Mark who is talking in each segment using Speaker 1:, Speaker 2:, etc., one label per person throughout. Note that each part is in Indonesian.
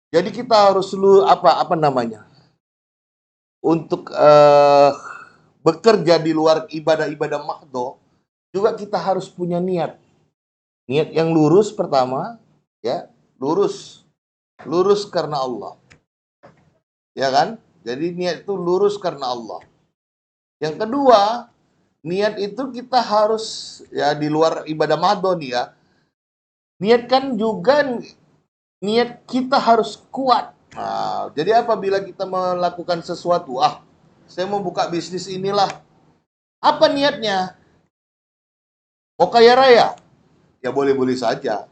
Speaker 1: Jadi kita harus apa namanya, untuk bekerja di luar ibadah-ibadah mahdo, juga kita harus punya niat. Niat yang lurus pertama, ya, lurus, lurus karena Allah, ya kan? Jadi niat itu lurus karena Allah. Yang kedua, niat itu kita harus ya di luar ibadah mahdo nih ya. Niatkan juga niat kita harus kuat. Nah, jadi apabila kita melakukan sesuatu, saya mau buka bisnis inilah. Apa niatnya? Mau kaya raya? Ya boleh-boleh saja.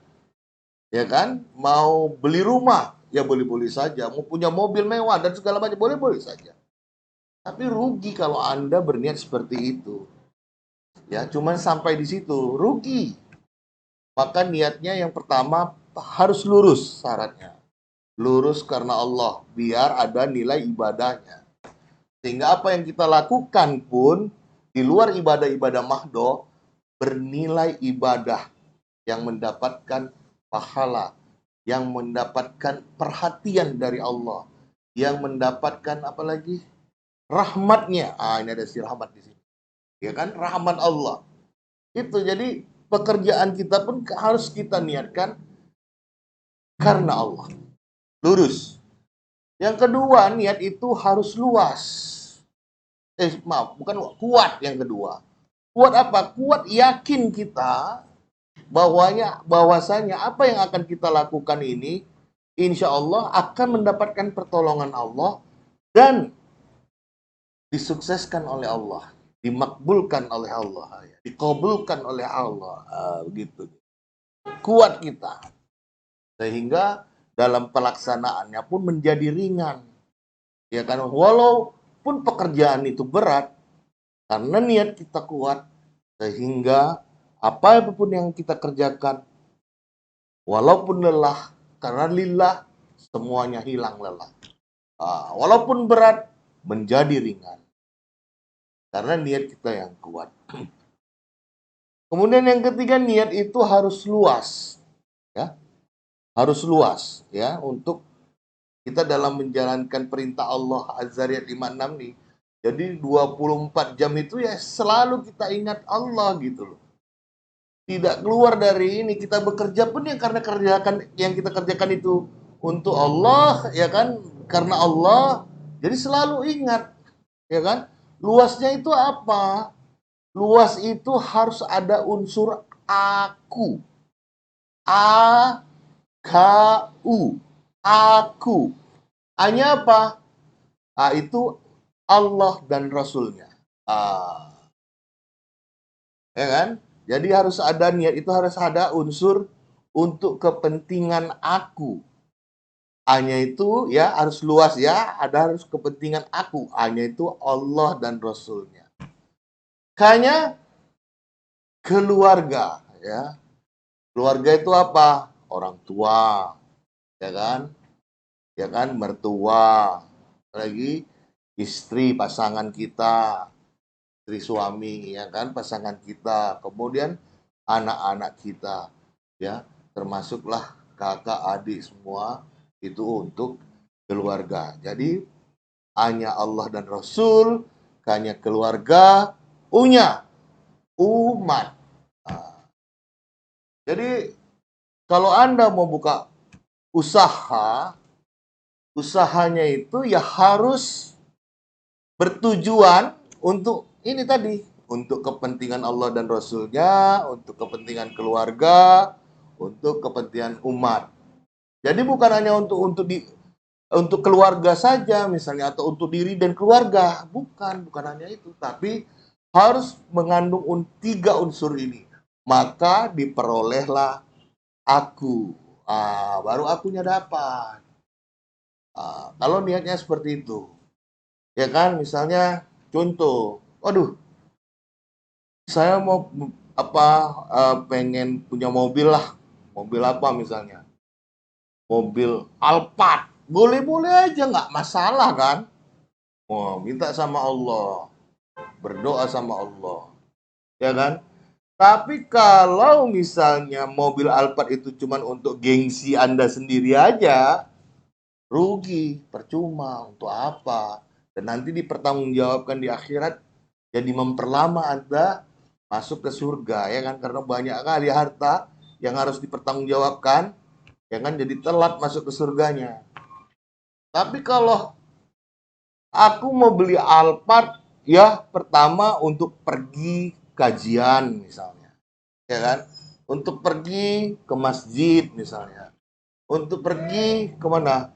Speaker 1: Ya kan? Mau beli rumah? Ya boleh-boleh saja. Mau punya mobil mewah dan segala macam? Boleh-boleh saja. Tapi rugi kalau Anda berniat seperti itu. Ya, cuman sampai di situ. Rugi. Maka niatnya yang pertama harus lurus syaratnya. Lurus karena Allah. Biar ada nilai ibadahnya. Sehingga apa yang kita lakukan pun di luar ibadah-ibadah mahdo bernilai ibadah yang mendapatkan pahala, yang mendapatkan perhatian dari Allah, yang mendapatkan apa lagi? Rahmatnya. Ini ada si rahmat di sini. Ya kan? Rahmat Allah. Itu jadi pekerjaan kita pun harus kita niatkan karena Allah. Lurus. Yang kedua, niat itu harus luas. Maaf, bukan kuat yang kedua. Kuat apa? Kuat yakin kita bahwasanya apa yang akan kita lakukan ini insya Allah akan mendapatkan pertolongan Allah dan disukseskan oleh Allah, dimakbulkan oleh Allah, ya, dikabulkan oleh Allah, begitu. Kuat kita sehingga dalam pelaksanaannya pun menjadi ringan, ya kan? Walaupun pekerjaan itu berat, karena niat kita kuat sehingga apapun yang kita kerjakan walaupun lelah, karena lillah, semuanya hilang lelah. Walaupun berat, menjadi ringan. Karena niat kita yang kuat. Kemudian yang ketiga, niat itu harus luas. Ya, harus luas. Ya, untuk kita dalam menjalankan perintah Allah Az-Zariyat 56 nih. Jadi 24 jam itu ya selalu kita ingat Allah gitu loh. Tidak keluar dari ini, kita bekerja pun yang karena kerjakan yang kita kerjakan itu untuk Allah, ya kan, karena Allah, jadi selalu ingat, ya kan. Luasnya itu apa? Luas itu harus ada unsur aku, a k u, aku. Hanya apa? Itu Allah dan Rasulnya. Ah, ya kan? Jadi harus ada niat, itu harus ada unsur untuk kepentingan aku. Hanya itu ya harus luas ya, ada harus kepentingan aku. Hanya itu Allah dan Rasulnya. Hanya keluarga ya. Keluarga itu apa? Orang tua, ya kan? Ya kan, mertua, lagi istri pasangan kita, istri suami, ya kan, pasangan kita. Kemudian anak-anak kita, ya, termasuklah kakak, adik semua itu untuk keluarga. Jadi hanya Allah dan Rasul, hanya keluarga, umat. Nah, jadi kalau Anda mau buka usaha, usahanya itu ya harus bertujuan untuk ini tadi, untuk kepentingan Allah dan Rasulnya, untuk kepentingan keluarga, untuk kepentingan umat. Jadi bukan hanya untuk keluarga saja misalnya atau untuk diri dan keluarga, bukan hanya itu, tapi harus mengandung tiga unsur ini. Maka diperolehlah aku. Baru akunya dapat. Kalau niatnya seperti itu, ya kan? Misalnya contoh, waduh, saya mau pengen punya mobil lah. Mobil apa misalnya? Mobil Alphard. Boleh-boleh aja, nggak masalah kan? Minta sama Allah, berdoa sama Allah, ya kan? Tapi kalau misalnya mobil Alphard itu cuma untuk gengsi Anda sendiri aja, rugi, percuma, untuk apa? Dan nanti dipertanggungjawabkan di akhirat, jadi memperlama Anda masuk ke surga, ya kan? Karena banyak kali harta yang harus dipertanggungjawabkan, ya kan? Jadi telat masuk ke surganya. Tapi kalau aku mau beli Alphard, ya pertama untuk pergi kajian misalnya, ya kan? Untuk pergi ke masjid misalnya, untuk pergi kemana?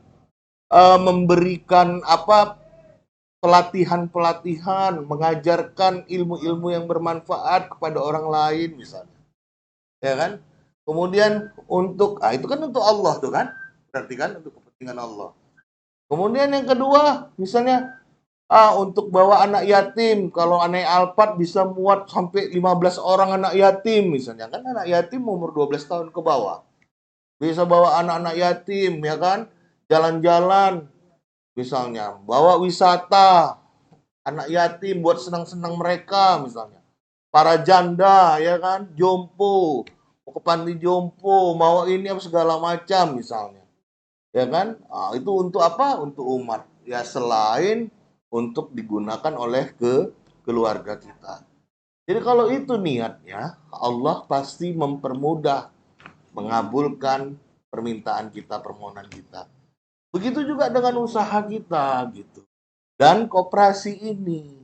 Speaker 1: Memberikan apa, pelatihan-pelatihan, mengajarkan ilmu-ilmu yang bermanfaat kepada orang lain misalnya, ya kan? Kemudian untuk, itu kan untuk Allah tuh kan, berarti kan untuk kepentingan Allah. Kemudian yang kedua, misalnya untuk bawa anak yatim, kalau anak Alphard bisa muat sampai 15 orang anak yatim misalnya, kan anak yatim umur 12 tahun ke bawah. Bisa bawa anak-anak yatim, ya kan? Jalan-jalan misalnya, bawa wisata anak yatim buat senang-senang mereka misalnya. Para janda, ya kan? Jompo, mau ke panti jompo, mau ini apa segala macam misalnya. Ya kan? Itu untuk apa? Untuk umat. Ya selain untuk digunakan oleh keluarga kita. Jadi kalau itu niatnya, Allah pasti mempermudah, mengabulkan permintaan kita, permohonan kita. Begitu juga dengan usaha kita gitu. Dan koperasi ini.